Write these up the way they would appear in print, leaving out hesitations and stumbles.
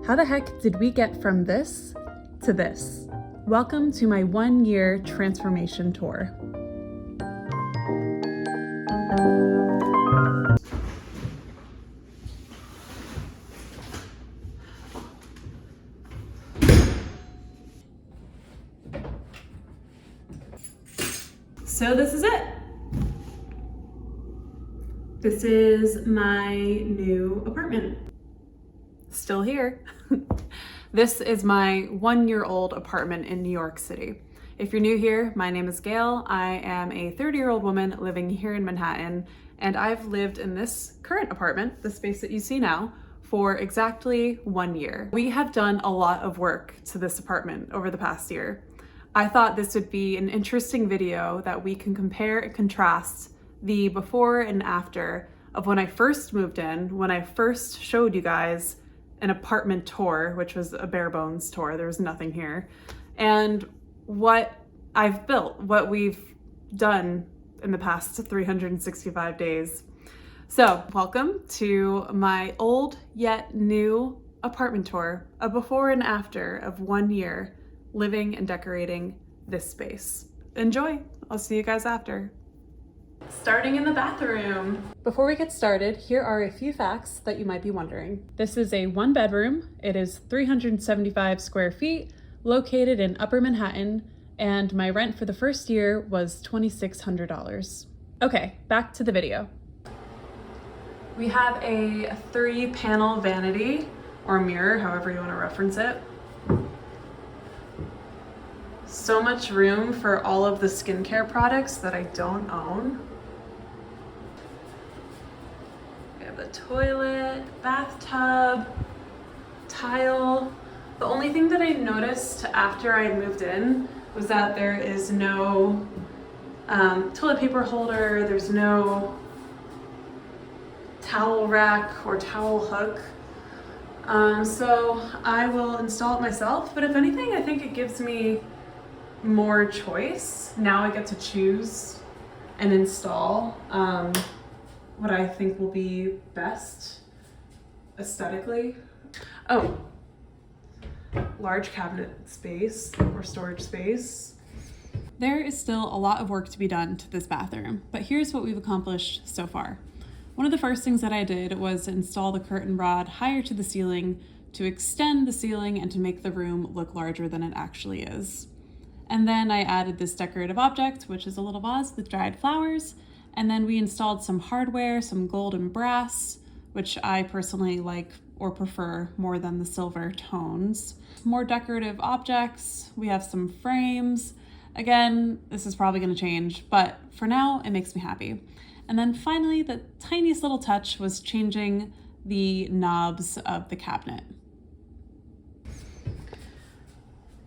How the heck did we get from this to this? Welcome to my 1-year transformation tour. So this is it. This is my new apartment. Still here. This is my 1-year-old apartment in New York City. If you're new here, my name is Gail. I am a 30-year-old woman living here in Manhattan, and I've lived in this current apartment, the space that you see now, for exactly 1 year. We have done a lot of work to this apartment over the past year. I thought this would be an interesting video that we can compare and contrast the before and after of when I first moved in, when I first showed you guys an apartment tour, which was a bare bones tour, there was nothing here, and what I've built, what we've done in the past 365 days. So welcome to my old yet new apartment tour, a before and after of 1 year living and decorating this space. Enjoy, I'll see you guys after. Starting in the bathroom. Before we get started, here are a few facts that you might be wondering. This is a 1-bedroom. It is 375 square feet, located in Upper Manhattan, and my rent for the first year was $2,600. Okay, back to the video. We have a 3-panel vanity, or mirror, however you want to reference it. So much room for all of the skincare products that I don't own. We have the toilet, bathtub, tile. The only thing that I noticed after I moved in was that there is no toilet paper holder, there's no towel rack or towel hook. So I will install it myself, but if anything, I think it gives me more choice. Now I get to choose and install what I think will be best aesthetically. Oh, large cabinet space or storage space. There is still a lot of work to be done to this bathroom, but here's what we've accomplished so far. One of the first things that I did was install the curtain rod higher to the ceiling to extend the ceiling and to make the room look larger than it actually is. And then I added this decorative object, which is a little vase with dried flowers. And then we installed some hardware, some gold and brass, which I personally like or prefer more than the silver tones. More decorative objects. We have some frames. Again, this is probably going to change, but for now, it makes me happy. And then finally, the tiniest little touch was changing the knobs of the cabinet.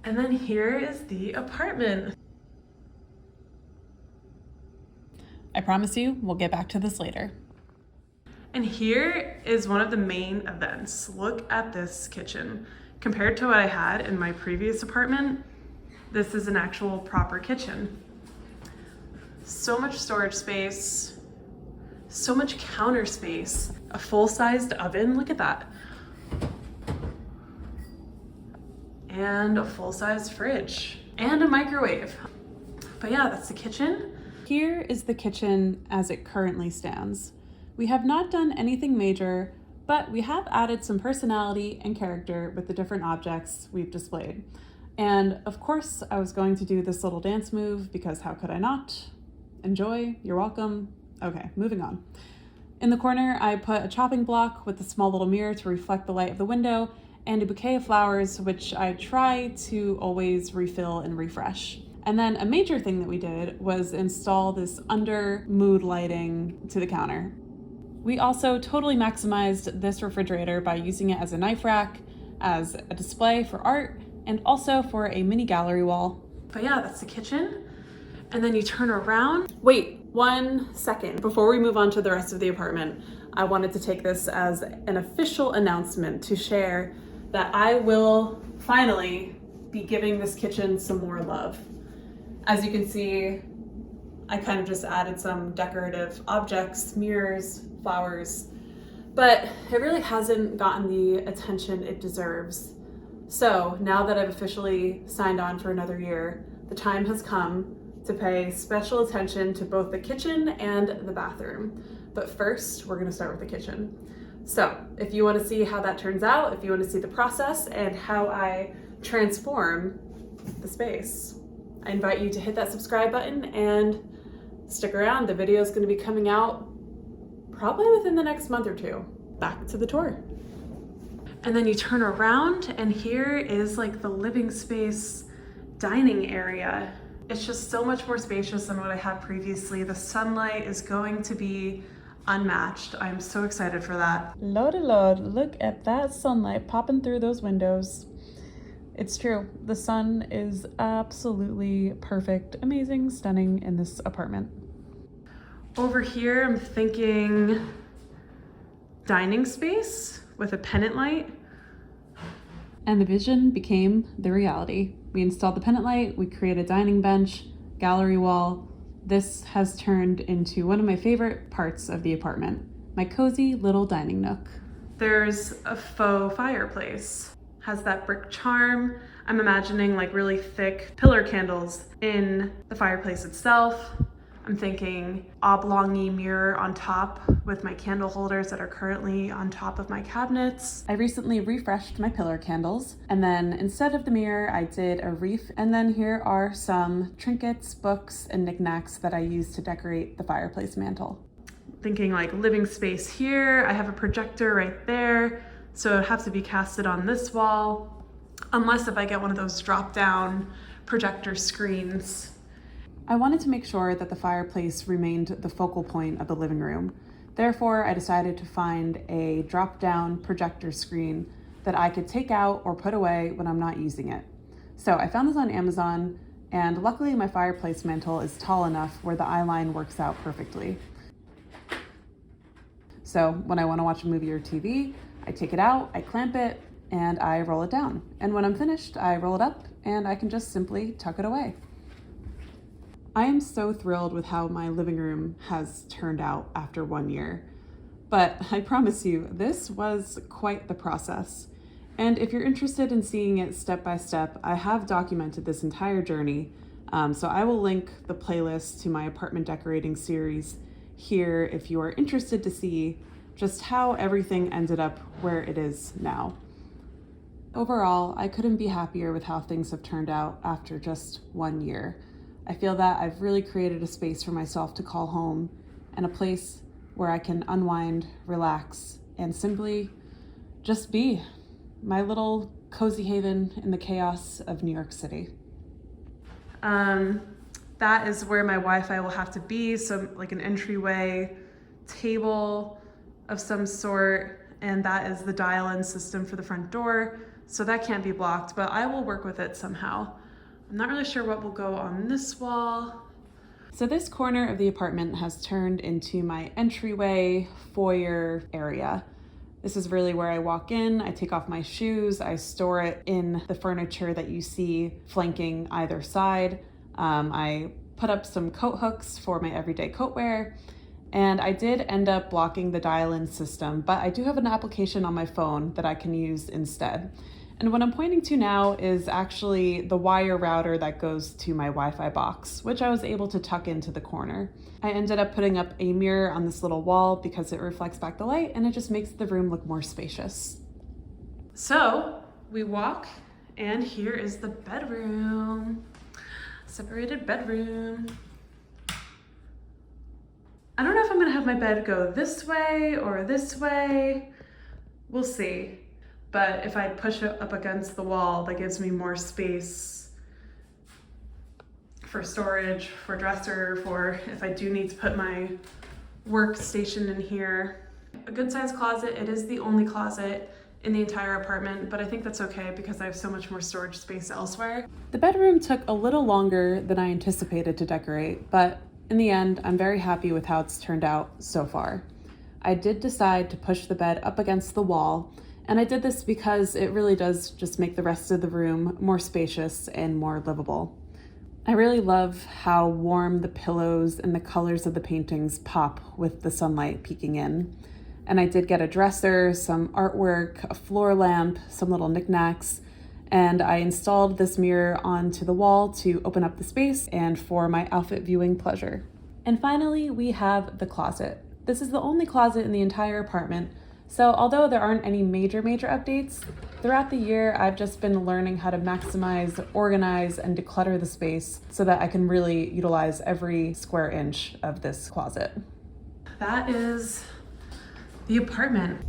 And then here is the apartment. I promise you, we'll get back to this later. And here is one of the main events. Look at this kitchen. Compared to what I had in my previous apartment, this is an actual proper kitchen. So much storage space, so much counter space, a full-sized oven, look at that. And a full-size fridge and a microwave. But yeah, that's the kitchen. Here is the kitchen as it currently stands. We have not done anything major, but we have added some personality and character with the different objects we've displayed. And of course, I was going to do this little dance move because how could I not? Enjoy, you're welcome. Okay, moving on. In the corner, I put a chopping block with a small little mirror to reflect the light of the window and a bouquet of flowers, which I try to always refill and refresh. And then a major thing that we did was install this under mood lighting to the counter. We also totally maximized this refrigerator by using it as a knife rack, as a display for art, and also for a mini gallery wall. But yeah, that's the kitchen. And then you turn around. Wait 1 second. Before we move on to the rest of the apartment, I wanted to take this as an official announcement to share that I will finally be giving this kitchen some more love. As you can see, I kind of just added some decorative objects, mirrors, flowers, but it really hasn't gotten the attention it deserves. So now that I've officially signed on for another year, the time has come to pay special attention to both the kitchen and the bathroom. But first, we're gonna start with the kitchen. So if you wanna see how that turns out, if you wanna see the process and how I transform the space, I invite you to hit that subscribe button and stick around. The video is gonna be coming out probably within the next month or two. Back to the tour. And then you turn around and here is like the living space dining area. It's just so much more spacious than what I had previously. The sunlight is going to be unmatched. I'm so excited for that. Lordy Lord, look at that sunlight popping through those windows. It's true, the sun is absolutely perfect, amazing, stunning in this apartment. Over here, I'm thinking dining space with a pendant light. And the vision became the reality. We installed the pendant light, we created a dining bench, gallery wall. This has turned into one of my favorite parts of the apartment, my cozy little dining nook. There's a faux fireplace. Has that brick charm. I'm imagining like really thick pillar candles in the fireplace itself. I'm thinking oblong-y mirror on top with my candle holders that are currently on top of my cabinets. I recently refreshed my pillar candles, and then instead of the mirror, I did a wreath. And then here are some trinkets, books, and knickknacks that I use to decorate the fireplace mantle. Thinking like living space here. I have a projector right there, so it has to be casted on this wall, unless if I get one of those drop-down projector screens. I wanted to make sure that the fireplace remained the focal point of the living room. Therefore, I decided to find a drop-down projector screen that I could take out or put away when I'm not using it. So I found this on Amazon, and luckily my fireplace mantle is tall enough where the eye line works out perfectly. So when I want to watch a movie or TV, I take it out, I clamp it, and I roll it down. And when I'm finished, I roll it up and I can just simply tuck it away. I am so thrilled with how my living room has turned out after 1 year, but I promise you, this was quite the process. And if you're interested in seeing it step by step, I have documented this entire journey. So I will link the playlist to my apartment decorating series here if you are interested to see just how everything ended up where it is now. Overall, I couldn't be happier with how things have turned out after just 1 year. I feel that I've really created a space for myself to call home and a place where I can unwind, relax, and simply just be my little cozy haven in the chaos of New York City. That is where my Wi-Fi will have to be, so like an entryway table of some sort, and that is the dial-in system for the front door, so that can't be blocked, but I will work with it somehow. I'm not really sure what will go on this wall. So this corner of the apartment has turned into my entryway foyer area. This is really where I walk in, I take off my shoes, I store it in the furniture that you see flanking either side. I put up some coat hooks for my everyday coat wear, and I did end up blocking the dial-in system, but I do have an application on my phone that I can use instead. And what I'm pointing to now is actually the wire router that goes to my Wi-Fi box, which I was able to tuck into the corner. I ended up putting up a mirror on this little wall because it reflects back the light and it just makes the room look more spacious. So we walk, and here is the bedroom. Separated bedroom. I don't know if I'm gonna have my bed go this way or this way. We'll see. But if I push it up against the wall, that gives me more space for storage, for dresser, for if I do need to put my workstation in here. A good sized closet. It is the only closet in the entire apartment, but I think that's okay because I have so much more storage space elsewhere. The bedroom took a little longer than I anticipated to decorate, but in the end, I'm very happy with how it's turned out so far. I did decide to push the bed up against the wall, and I did this because it really does just make the rest of the room more spacious and more livable. I really love how warm the pillows and the colors of the paintings pop with the sunlight peeking in. And I did get a dresser, some artwork, a floor lamp, some little knickknacks, and I installed this mirror onto the wall to open up the space and for my outfit viewing pleasure. And finally, we have the closet. This is the only closet in the entire apartment, so although there aren't any major updates, throughout the year I've just been learning how to maximize, organize, and declutter the space so that I can really utilize every square inch of this closet. That is the apartment.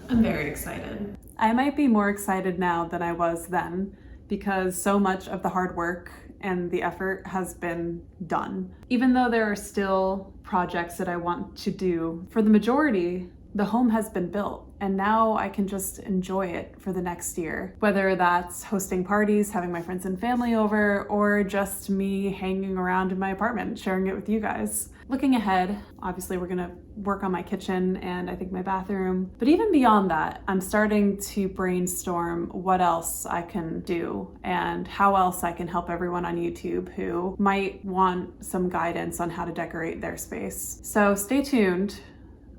I'm very excited. I might be more excited now than I was then because so much of the hard work and the effort has been done. Even though there are still projects that I want to do, for the majority, the home has been built and now I can just enjoy it for the next year. Whether that's hosting parties, having my friends and family over, or just me hanging around in my apartment, sharing it with you guys. Looking ahead, obviously we're gonna work on my kitchen and I think my bathroom. But even beyond that, I'm starting to brainstorm what else I can do and how else I can help everyone on YouTube who might want some guidance on how to decorate their space. So stay tuned.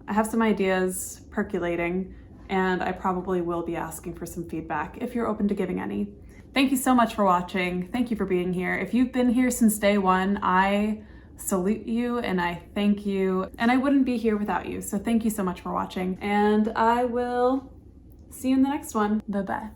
I have some ideas percolating and I probably will be asking for some feedback if you're open to giving any. Thank you so much for watching. Thank you for being here. If you've been here since day one, I salute you and I thank you, and I wouldn't be here without you. So thank you so much for watching and I will see you in the next one. Bye-bye.